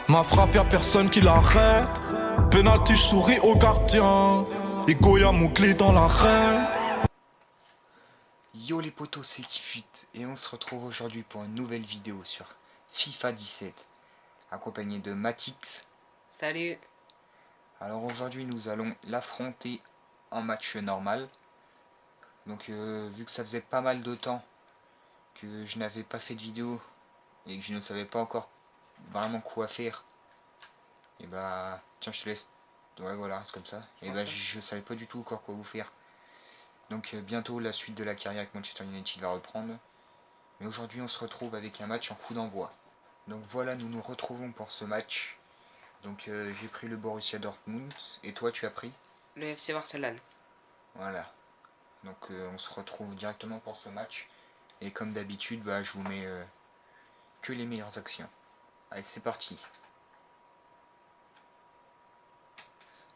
Ma frappe, y'a personne qui l'arrête. Penalty, je souris au gardien. Et Goya, mon clé dans l'arène. Yo les potos, c'est Kifit et on se retrouve aujourd'hui pour une nouvelle vidéo sur FIFA 17 accompagné de Matix. Salut. Alors aujourd'hui nous allons l'affronter en match normal. Donc vu que ça faisait pas mal de temps que je n'avais pas fait de vidéo et que je ne savais pas encore vraiment quoi faire, et bah tiens je te laisse. Ouais voilà c'est comme ça. Et bah je savais pas du tout encore quoi vous faire. Donc bientôt la suite de la carrière avec Manchester United va reprendre. Mais aujourd'hui on se retrouve avec un match en coup d'envoi. Donc voilà, nous nous retrouvons pour ce match. Donc j'ai pris le Borussia Dortmund et toi tu as pris Le FC Barcelone. Voilà. Donc on se retrouve directement pour ce match. Et comme d'habitude, bah, je vous mets que les meilleures actions. Allez, c'est parti.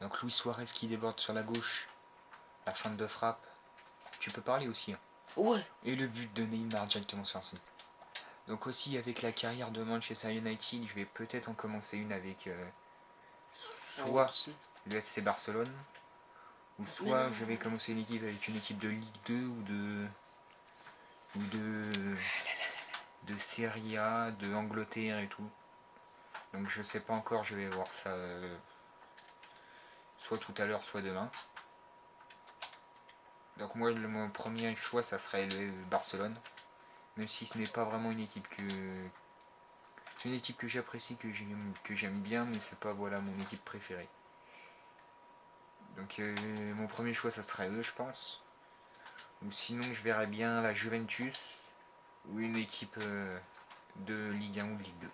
Donc Luis Suarez qui déborde sur la gauche. La feinte de frappe. Tu peux parler aussi. Hein. Ouais. Et le but de Neymar directement sur un centre. Donc aussi avec la carrière de Manchester United, je vais peut-être en commencer une avec soit le FC Barcelone, ou soit je vais commencer une équipe avec une équipe de Ligue 2 ou de Serie A, de Angleterre et tout. Donc je sais pas encore, je vais voir ça soit tout à l'heure, soit demain. Donc moi mon premier choix ça serait le Barcelone. Même si ce n'est pas vraiment une équipe que. C'est une équipe que j'apprécie, que j'aime bien, mais c'est pas voilà mon équipe préférée. Donc mon premier choix ça serait eux je pense. Ou sinon je verrais bien la Juventus ou une équipe de Ligue 1 ou de Ligue 2.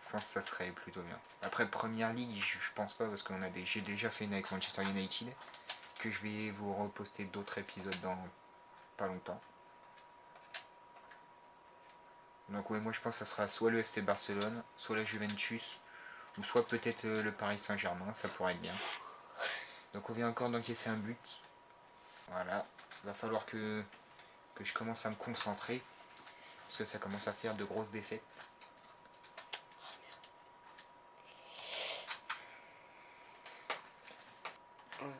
Je pense que ça serait plutôt bien. Après première ligue, je pense pas parce que j'ai déjà fait une avec Manchester United que je vais vous reposter d'autres épisodes dans pas longtemps. Donc ouais, moi je pense que ça sera soit le FC Barcelone, soit la Juventus, ou soit peut-être le Paris Saint-Germain, ça pourrait être bien. Donc on vient encore d'encaisser un but. Voilà, il va falloir que je commence à me concentrer parce que ça commence à faire de grosses défaites.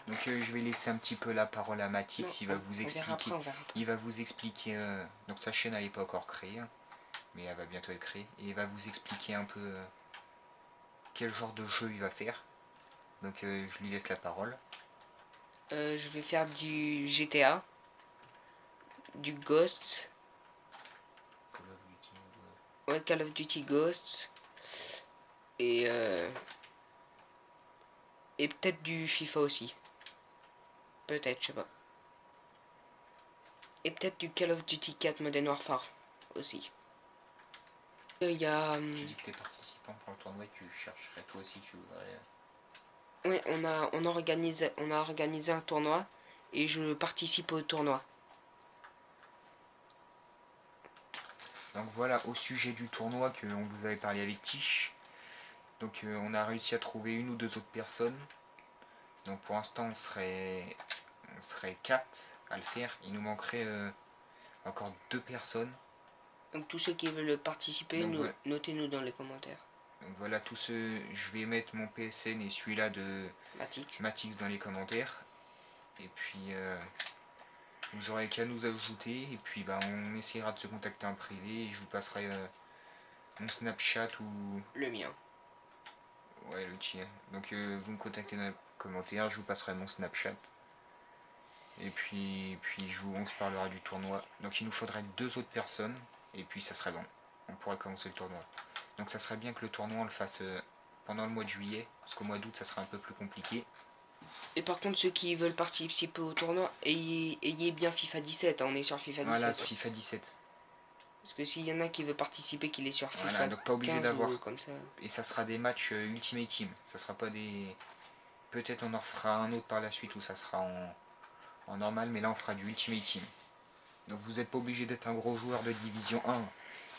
Donc je vais laisser un petit peu la parole à Matix, il va vous expliquer. Il va vous expliquer. Donc sa chaîne elle n'est pas encore créée, hein, mais elle va bientôt être créée. Et il va vous expliquer un peu quel genre de jeu il va faire. Donc je lui laisse la parole. Je vais faire du GTA, du Ghost, ouais, Call of Duty Ghost, et peut-être du FIFA aussi. Peut-être, je sais pas. Et peut-être du Call of Duty 4 Modern Warfare aussi. Il y a... Tu dis que t'es participant pour le tournoi, tu chercherais toi aussi, tu voudrais... Oui, on a organisé un tournoi et je participe au tournoi. Donc voilà, au sujet du tournoi que on vous avait parlé avec Tish. Donc on a réussi à trouver une ou deux autres personnes. Donc pour l'instant on serait 4 à le faire. Il nous manquerait encore 2 personnes. Donc tous ceux qui veulent participer, voilà. notez-nous dans les commentaires. Donc voilà, tous ceux, je vais mettre mon PSN et celui-là de Matix dans les commentaires. Et puis vous aurez qu'à nous ajouter. Et puis bah, on essaiera de se contacter en privé. Et je vous passerai mon Snapchat ou... Le mien. Ouais, le tien. Donc vous me contactez dans les commentaires, je vous passerai mon Snapchat. Et puis on se parlera du tournoi. Donc il nous faudrait 2 autres personnes. Et puis ça serait bon. On pourrait commencer le tournoi. Donc ça serait bien que le tournoi on le fasse pendant le mois de juillet. Parce qu'au mois d'août ça sera un peu plus compliqué. Et par contre ceux qui veulent participer au tournoi, ayez bien FIFA 17. Hein, on est sur FIFA 17. Voilà, FIFA 17. Parce que s'il y en a qui veut participer, qu'il est sur FIFA, voilà, donc pas obligé d'avoir comme ça. Et ça sera des matchs Ultimate Team. Ça sera pas des... Peut-être on en fera un autre par la suite où ça sera en normal, mais là on fera du Ultimate Team. Donc vous n'êtes pas obligé d'être un gros joueur de division 1.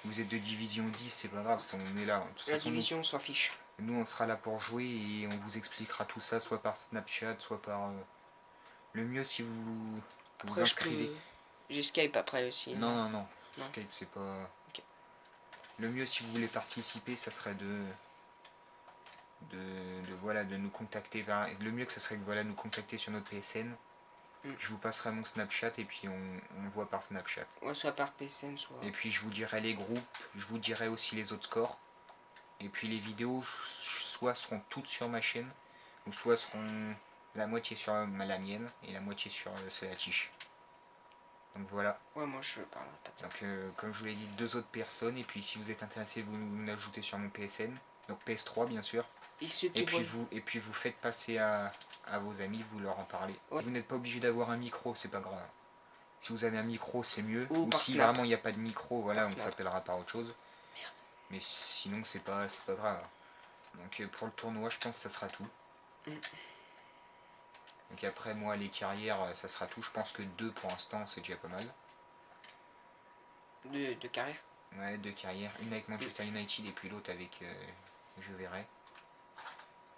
Vous êtes de division 10, c'est pas grave, on est là. De toute la façon, division on s'en fiche. Nous on sera là pour jouer et on vous expliquera tout ça, soit par Snapchat, soit par... Le mieux si vous Après, vous inscrivez. J'ai Skype après aussi. Non. Skype c'est pas... Okay. le mieux si vous voulez participer, ça serait voilà, de nous contacter le mieux que ce serait que voilà, nous contacter sur notre PSN. Je vous passerai mon Snapchat et puis on voit par Snapchat. Ouais, soit par PSN, soit... Et puis je vous dirai les groupes, je vous dirai aussi les autres scores. Et puis les vidéos soit seront toutes sur ma chaîne, ou soit seront la moitié sur la mienne et la moitié sur la Tiche. Donc voilà. Ouais, moi je parlerai pas de ça. Donc comme je vous l'ai dit, 2 autres personnes. Et puis si vous êtes intéressé, vous nous ajoutez sur mon PSN. Donc PS3 bien sûr. Et ceux qui Et puis vous faites passer à vos amis, vous leur en parlez. Ouais. Vous n'êtes pas obligé d'avoir un micro, c'est pas grave. Si vous avez un micro, c'est mieux. Ou Ou par si Snap. vraiment il n'y a pas de micro, voilà, Par on Snap. s'appellera par autre chose. Merde. Mais sinon, c'est pas grave. Donc pour le tournoi, je pense que ça sera tout. Donc après, moi, les carrières, ça sera tout. Je pense que 2 pour l'instant, c'est déjà pas mal. De carrière. Ouais, 2 carrières. Une avec Manchester United et puis l'autre avec... je verrai.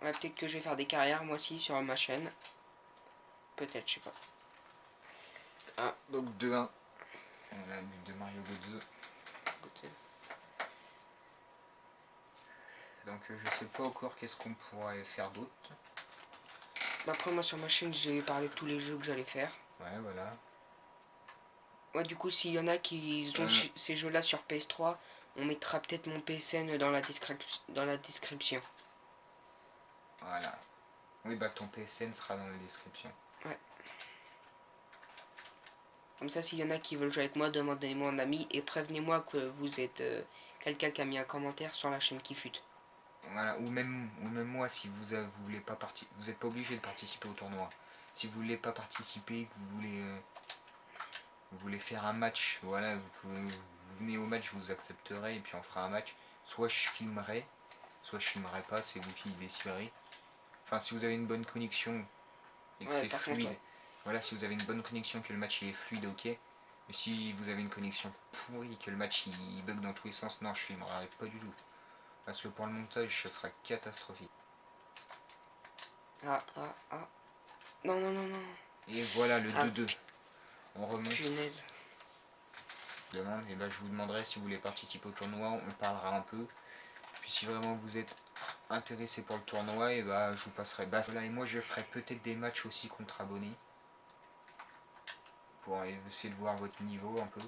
Ouais, peut-être que je vais faire des carrières moi aussi sur ma chaîne. Peut-être, je sais pas. Ah, donc 2-1. Voilà, but de Mario Götze. Donc je sais pas encore qu'est-ce qu'on pourrait faire d'autre. Après moi sur ma chaîne j'ai parlé de tous les jeux que j'allais faire. Ouais, voilà. Ouais, du coup s'il y en a qui ont ces jeux là sur PS3, on mettra peut-être mon PSN dans la description. Voilà. Oui, bah ton PSN sera dans la description. Ouais. Comme ça, s'il y en a qui veulent jouer avec moi, demandez-moi un ami et prévenez-moi que vous êtes quelqu'un qui a mis un commentaire sur la chaîne Kifut. Voilà, ou même moi, si vous voulez pas vous n'êtes pas obligé de participer au tournoi. Si vous voulez pas participer, que vous voulez faire un match, voilà, vous venez au match, je vous accepterai et puis on fera un match. Soit je filmerai pas, c'est vous qui déciderez. Enfin, si vous avez une bonne connexion et que c'est fluide, voilà, si vous avez une bonne connexion, que le match il est fluide, ok. Mais si vous avez une connexion pourrie, que le match il bug dans tous les sens, non, je filmerai pas du tout. Parce que pour le montage, ce sera catastrophique. Ah. Non. Et voilà le 2-2. On remonte. Punaise. Demande, et ben je vous demanderai si vous voulez participer au tournoi, on parlera un peu. Puis si vraiment vous êtes intéressé pour le tournoi, et bah je vous passerai. Bah voilà, et moi je ferai peut-être des matchs aussi contre abonnés. Pour essayer de voir votre niveau un peu.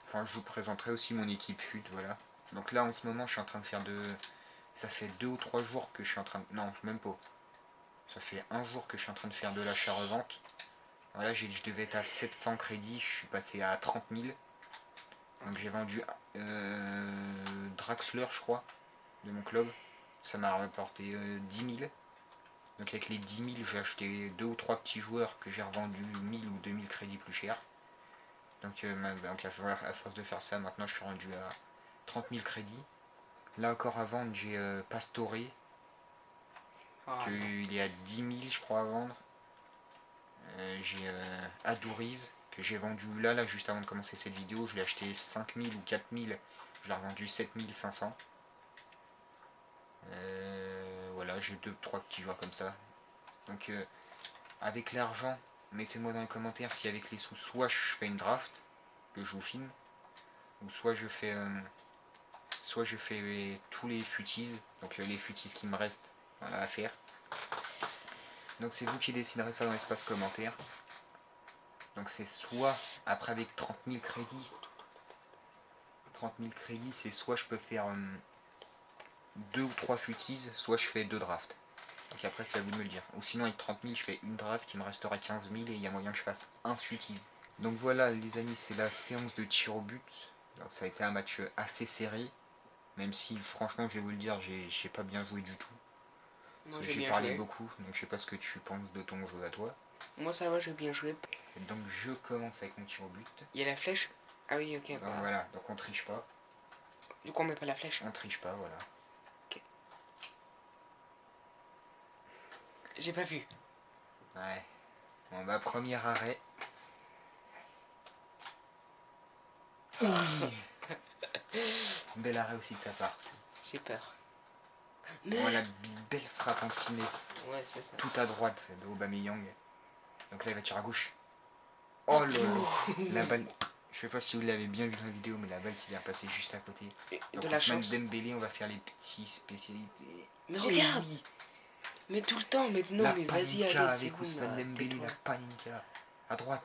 Enfin je vous présenterai aussi mon équipe FUT, voilà. Donc là en ce moment je suis en train de faire ça fait 2 ou 3 jours que je suis en train de... Non, même pas. Ça fait un jour que je suis en train de faire de l'achat-revente. Voilà, je devais être à 700 crédits, je suis passé à 30 000. Donc j'ai vendu Draxler, je crois, de mon club. Ça m'a rapporté 10 000. Donc avec les 10 000, j'ai acheté 2 ou 3 petits joueurs que j'ai revendus 1000 ou 2000 crédits plus cher. Donc à force de faire ça, maintenant je suis rendu à 30 000 crédits. Là encore à vendre, j'ai Pastore. Il est à 10 000 je crois à vendre. J'ai Adouriz que j'ai vendu là juste avant de commencer cette vidéo. Je l'ai acheté 5 000 ou 4 000. Je l'ai revendu 7 500. Voilà, j'ai 2-3 petits joueurs comme ça. Donc avec l'argent, mettez-moi dans les commentaires si avec les sous, soit je fais une draft que je vous filme, ou soit je fais tous les futis, donc les futis qui me restent, voilà, à faire. Donc c'est vous qui déciderez ça dans l'espace commentaire. Donc c'est soit, après avec 30 000 crédits, c'est soit je peux faire 2 ou 3 futis, soit je fais 2 drafts. Donc après c'est à vous de me le dire. Ou sinon avec 30 000 je fais une draft, il me restera 15 000 et il y a moyen que je fasse un futis. Donc voilà les amis, c'est la séance de tir au but. Donc ça a été un match assez serré. Même si franchement je vais vous le dire, j'ai pas bien joué du tout. J'ai parlé beaucoup, donc je sais pas ce que tu penses de ton jeu à toi. Moi ça va, j'ai bien joué. Donc je commence avec mon tir au but. Il y a la flèche. Ah oui, ok. Donc voilà, donc on triche pas. Du coup on met pas la flèche. On triche pas, voilà. Ok. J'ai pas vu. Ouais. Bon bah premier arrêt. Bel arrêt aussi de sa part. J'ai peur. Voilà, belle frappe en finesse. Ouais, c'est ça. Tout à droite de Aubameyang. Donc là il va tirer à gauche. Oh là là. La balle. Je sais pas si vous l'avez bien vu dans la vidéo, mais la balle qui vient passer juste à côté. Donc De la Ousmane chance. Dembélé, on va faire les petits spécialités. Mais Et regarde, oui, mais tout le temps, mais non, la mais vas-y, paninka allez, c'est avec bon, Ousmane là, Dembélé, tais-toi. la paninka. À droite.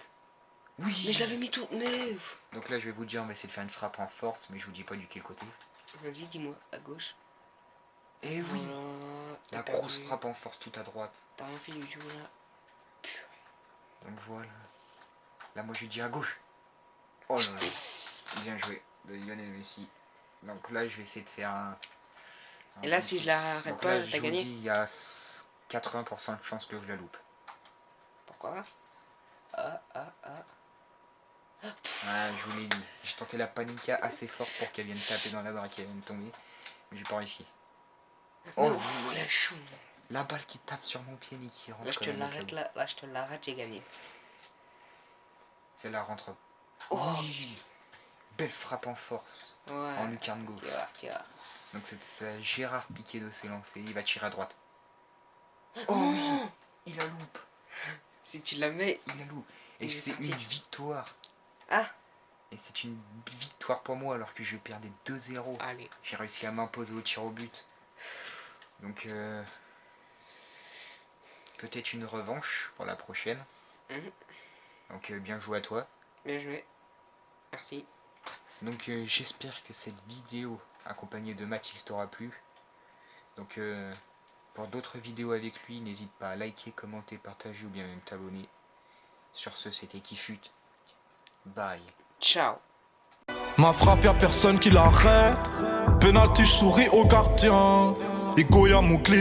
Oui. Mais je l'avais mis tout, mais... Donc là, je vais vous dire, on va essayer de faire une frappe en force, mais je vous dis pas du quel côté. Vas-y, dis-moi, à gauche. Et oui, Voilà, t'as la perdu. grosse frappe en force tout à droite. T'as rien fait du tout, là. Donc voilà. Là, moi, je dis à gauche. Oh là là. Bien joué de Lionel Messi. Donc là, je vais essayer de faire un Et là, si je la arrête Donc pas, là, t'as je vous gagné. dis, il y a 80% de chances que je la loupe. Pourquoi? Ah. Ah, je vous l'ai dit. J'ai tenté la panika assez fort pour qu'elle vienne taper dans la barre et qu'elle vienne tomber. Mais j'ai pas réussi. Oh, Non, la chou. la balle qui tape sur mon pied mais qui rentre. Là, je quand te même au l'arrête, cas où. là, je te l'arrête, j'ai gagné. Celle-là rentre. Oh. Oui. Belle frappe en force. Ouais. En lucarne gauche. Tu vois. Donc c'est Gérard Piqué de s'élancer. Il va tirer à droite. Oh oui. non. Il la loupe. Si tu la mets... Il la loupe. Et Il est c'est parti. une victoire. Ah. Et c'est une victoire pour moi alors que je perdais 2-0. Allez. J'ai réussi à m'imposer au tir au but. Donc peut-être une revanche pour la prochaine. Mhm. Donc bien joué à toi. Bien joué. Merci. Donc j'espère que cette vidéo accompagnée de Mathis t'aura plu. Donc pour d'autres vidéos avec lui, n'hésite pas à liker, commenter, partager ou bien même t'abonner. Sur ce, c'était Kifut. Bye. Ciao. Ma frappe, y'a personne qui l'arrête. Penalty, je souris au gardien. Et Goya, mon clé.